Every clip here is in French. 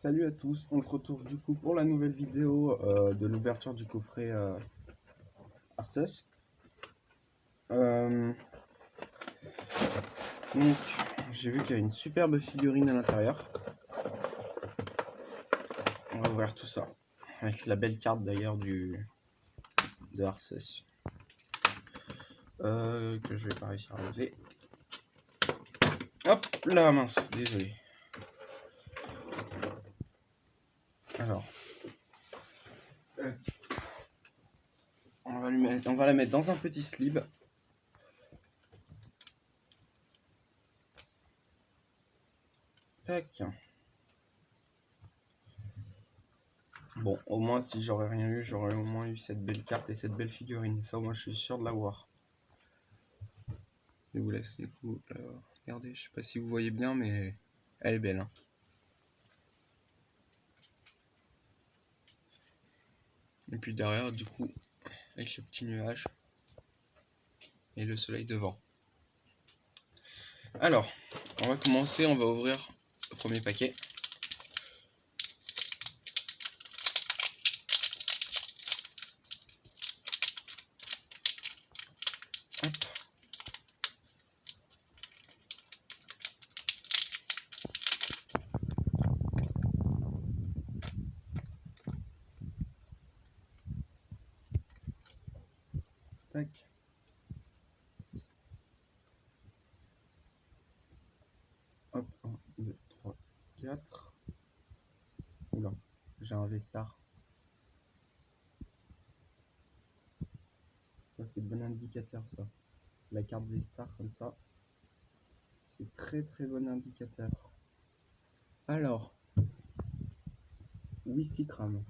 Salut à tous, on se retrouve du coup pour la nouvelle vidéo de l'ouverture du coffret Arceus. Donc j'ai vu qu'il y a une superbe figurine à l'intérieur. On va ouvrir tout ça avec la belle carte d'ailleurs de Arceus que je vais pas réussir à oser. Hop là, mince, désolé. Alors on va la mettre dans un petit slip. Tac. Bon, au moins si j'aurais rien eu, j'aurais au moins eu cette belle carte et cette belle figurine. Ça au moins je suis sûr de l'avoir. Je vous laisse du coup regardez, je sais pas si vous voyez bien, mais elle est belle, hein. Et puis derrière, du coup, avec le petit nuage et le soleil devant. Alors, on va commencer, on va ouvrir le premier paquet. Hop. Tac. Hop, 1, 2, 3, 4. Oula, j'ai un V-Star. Ça c'est bon indicateur ça. La carte V-Star comme ça. C'est très très bon indicateur. Alors, Wissikram.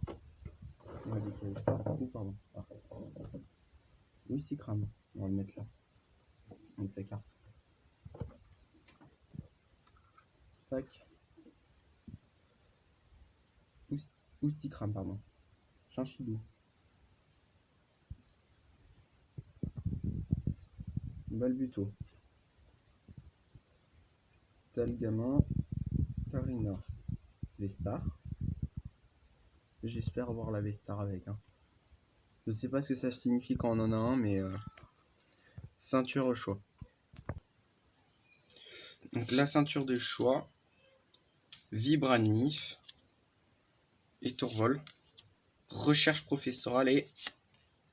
On va décaler ça. Oh, pardon. Ah. Wissikram. On va le mettre là. On met sa carte. Tac. Oustikram, pardon. Chinchidou. Balbuto. Talgamin. Karina. V-Star. J'espère avoir la V-Star avec. Hein. Je sais pas ce que ça signifie quand on en a un, mais ceinture au choix. Donc la ceinture de choix. Vibranif. Étourvol. Recherche professorale et...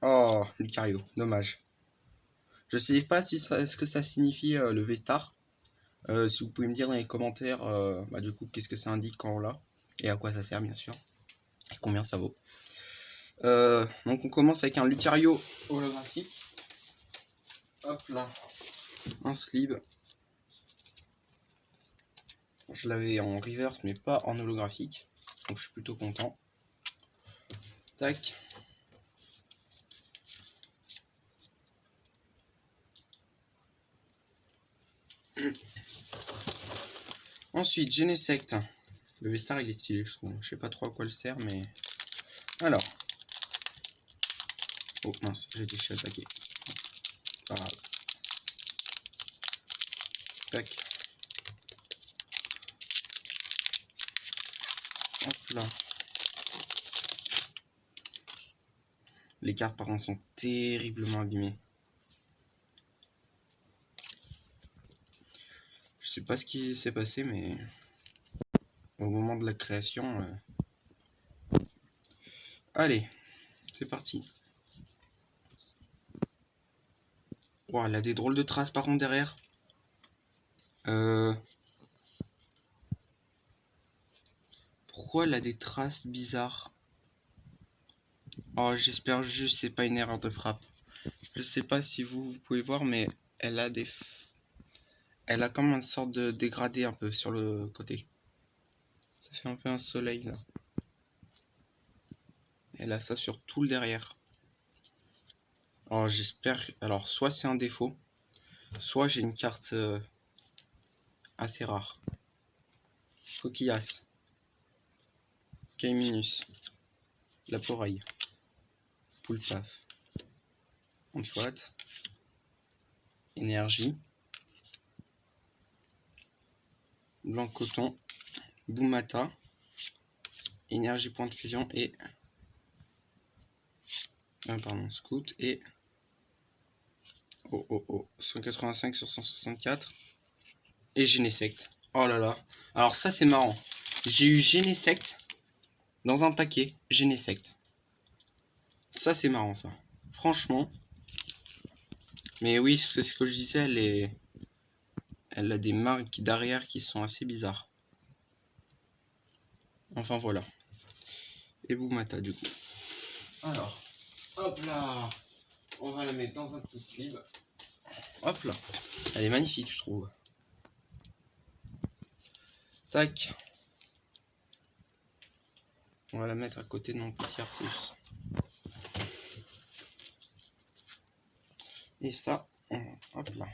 Oh, Lucario, dommage. Je sais pas si ça, ce que ça signifie le V-Star. Si vous pouvez me dire dans les commentaires, du coup, qu'est-ce que ça indique quand on l'a. Et à quoi ça sert, bien sûr. Et combien ça vaut. Donc on commence avec un Lucario holographique. Hop là. Un sleeve. Je l'avais en reverse, mais pas en holographique. Donc je suis plutôt content. Tac. Ensuite, Genesect. Le V-Star il est stylé, je trouve. Je sais pas trop à quoi il sert, mais... Alors. Oh mince, j'ai déchiré le paquet. Pas grave. Tac. Hop là. Les cartes par contre sont terriblement abîmées. Je sais pas ce qui s'est passé, mais au moment de la création... Allez, c'est parti. Oh, elle a des drôles de traces par contre derrière. Pourquoi elle a des traces bizarres? Oh, j'espère juste que c'est pas une erreur de frappe. Je sais pas si vous pouvez voir, mais elle a des... Elle a comme une sorte de dégradé un peu sur le côté. Ça fait un peu un soleil là. Elle a ça sur tout le derrière. Oh, j'espère... Alors, soit c'est un défaut, soit j'ai une carte assez rare. Coquillas. Kaiminus. La Poraille. Poulpaf. Antoine. Énergie. Blanc coton. Boumata. énergie point de fusion et... pardon, scout et... 185 sur 164. Et Genesect. Oh là là. Alors ça c'est marrant. J'ai eu Genesect dans un paquet. Genesect. Ça c'est marrant ça. Franchement. Mais oui, c'est ce que je disais, elle a des marques derrière qui sont assez bizarres. Enfin voilà. Et Boumata du coup. Alors, hop là. On va la mettre dans un petit slip. Hop là. Elle est magnifique je trouve. Tac. On va la mettre à côté de mon petit Arceus. Et ça, hop là.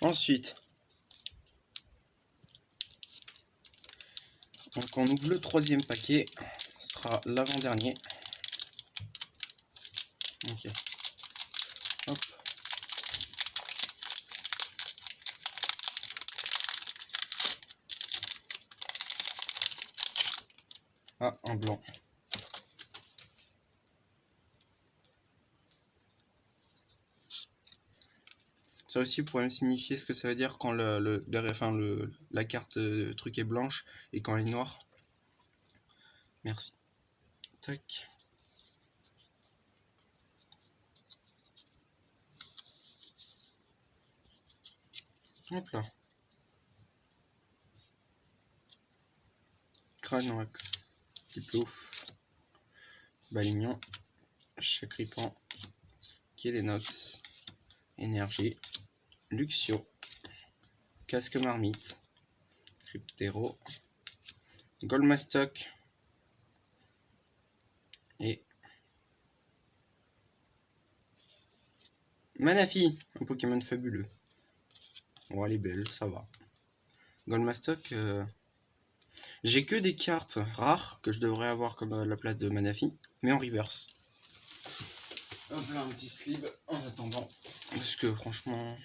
Ensuite, donc on ouvre le troisième paquet. Ce sera l'avant-dernier. Ok. Hop. Ah, un blanc. Ça aussi pourrait me signifier ce que ça veut dire quand la carte truc est blanche et quand elle est noire. Merci. Tac. Hop là. Cranoax. Tiplouf. Balignon. Chacripan. Skelenox. Énergie. Luxio. Casque Marmite. Cryptero. Goldmastock. Et Manafi, un Pokémon fabuleux. Oh, elle est belle, ça va. Goldmastock, j'ai que des cartes rares que je devrais avoir comme à la place de Manafi, mais en reverse. Hop là, un petit slip en attendant. Parce que franchement,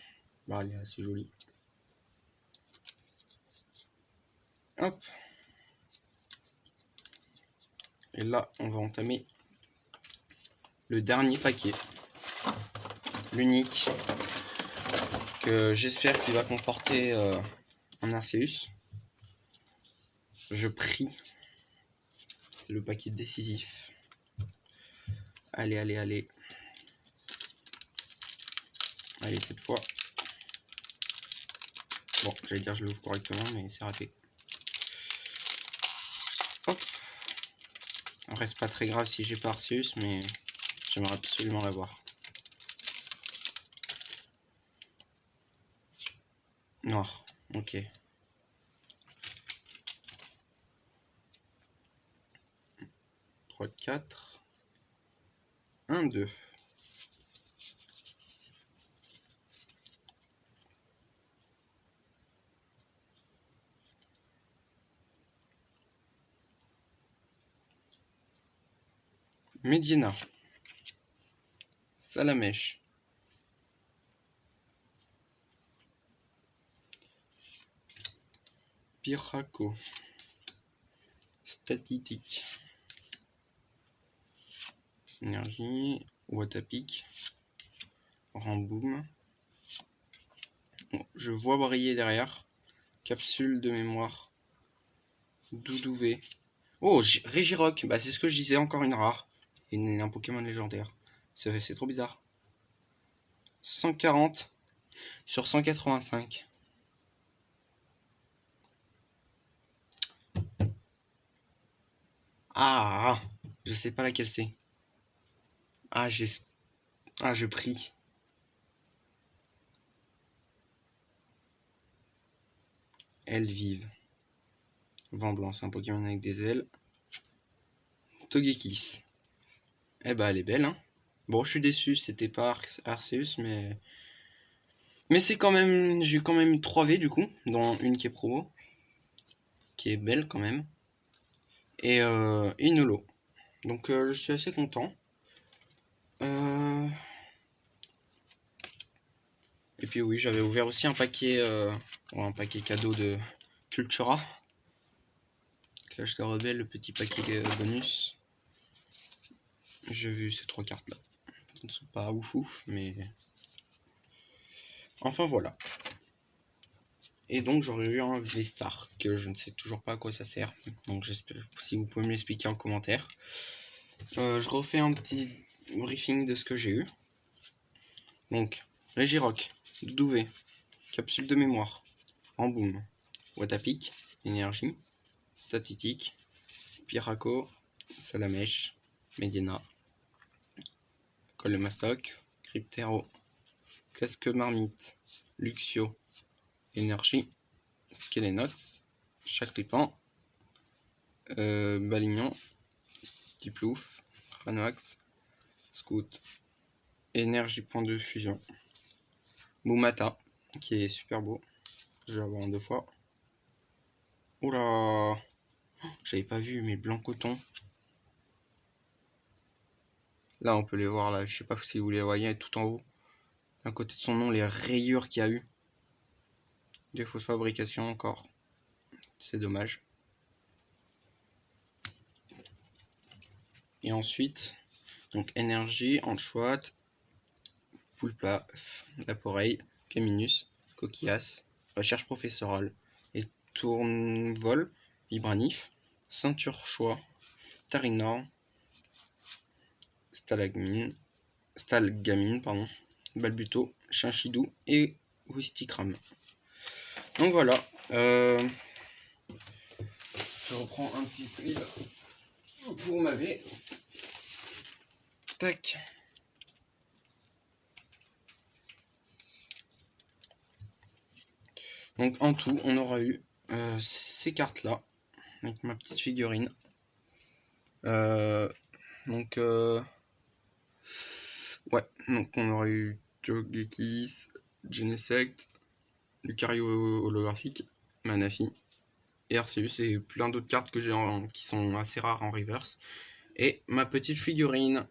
bah, elle est assez jolie. Hop. Et là, on va entamer le dernier paquet. L'unique. Que j'espère qu'il va comporter un Arceus. Je prie. C'est le paquet décisif. Allez, allez, allez. Allez, cette fois. Bon, j'allais dire je l'ouvre correctement, mais c'est raté. Hop. On reste pas très grave si j'ai pas Arceus, mais j'aimerais absolument l'avoir. Noir, ok. 3, 4. 1, 2. Medina. Salamèche. Piraco. Statistique. Énergie. Watapic. Ramboum. Bon, je vois briller derrière. Capsule de mémoire. Doudouvé. Oh, Regirock. Bah, c'est ce que je disais, encore une rare. Et un Pokémon légendaire. C'est trop bizarre. 140 sur 185. Ah, je sais pas laquelle c'est. Ah, je prie. Elles vivent. Vent blanc, c'est un Pokémon avec des ailes. Togekiss. Eh bah, elle est belle, hein. Bon, je suis déçu, c'était pas Arceus, mais c'est quand même... J'ai quand même 3 V, du coup, dont une qui est promo. Qui est belle, quand même. Et une holo. Donc, je suis assez content. Et puis oui, j'avais ouvert aussi un paquet cadeau de Cultura. Clash de Rebelle, le petit paquet bonus. J'ai vu ces 3 cartes là. Ce ne sont pas ouf ouf, mais... Enfin voilà. Et donc j'aurais eu un V-Star, que je ne sais toujours pas à quoi ça sert. Donc j'espère si vous pouvez me l'expliquer en commentaire. Je refais un petit briefing de ce que j'ai eu. Donc, Regirock, Doudouvé, Capsule de mémoire, Emboom, Watapic, Énergie, Statitique, Piraco, Salamèche, Medina, Colle de Mastoc, Cryptero, Casque Marmite, Luxio, Énergie, Skelenox, Chacripan, Balignon, Tiplouf, Cranoax, Scout, Énergie point de fusion, Mumata, qui est super beau, je vais avoir en 2 fois. Oula, j'avais pas vu, mais blanc coton. Là, on peut les voir, là, je sais pas si vous les voyez, tout en haut. À côté de son nom, les rayures qu'il y a eu. Des fausses fabrications encore. C'est dommage. Et ensuite, donc énergie, Anchoite, Poulpa, Laporeille, Caminus, Coquillas, Recherche professorale, et Tournevol, Vibranif, Ceinture choix, Tarinor, Stalagmine, pardon, Balbuto, Chinchidou et Wistikram. Donc voilà, je reprends un petit sleeve pour ma V. Tac. Donc en tout, on aura eu ces cartes là, avec ma petite figurine. Donc ouais, donc on aura eu Togekiss, Genesect, Lucario holographique, Manafi, et Arceus et plein d'autres cartes que j'ai qui sont assez rares en reverse. Et ma petite figurine.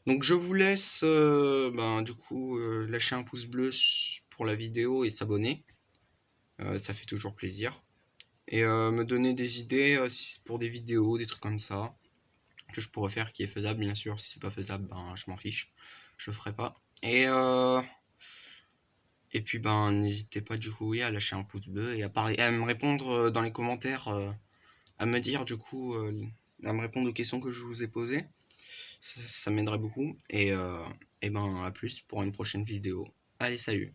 Donc je vous laisse du coup lâcher un pouce bleu pour la vidéo et s'abonner. Ça fait toujours plaisir. Et me donner des idées pour des vidéos, des trucs comme ça, que je pourrais faire qui est faisable bien sûr. Si c'est pas faisable, je m'en fiche. Je le ferai pas. Et puis n'hésitez pas du coup à lâcher un pouce bleu et à me répondre dans les commentaires, à me dire du coup, à me répondre aux questions que je vous ai posées. Ça m'aiderait beaucoup. Et à plus pour une prochaine vidéo. Allez, salut!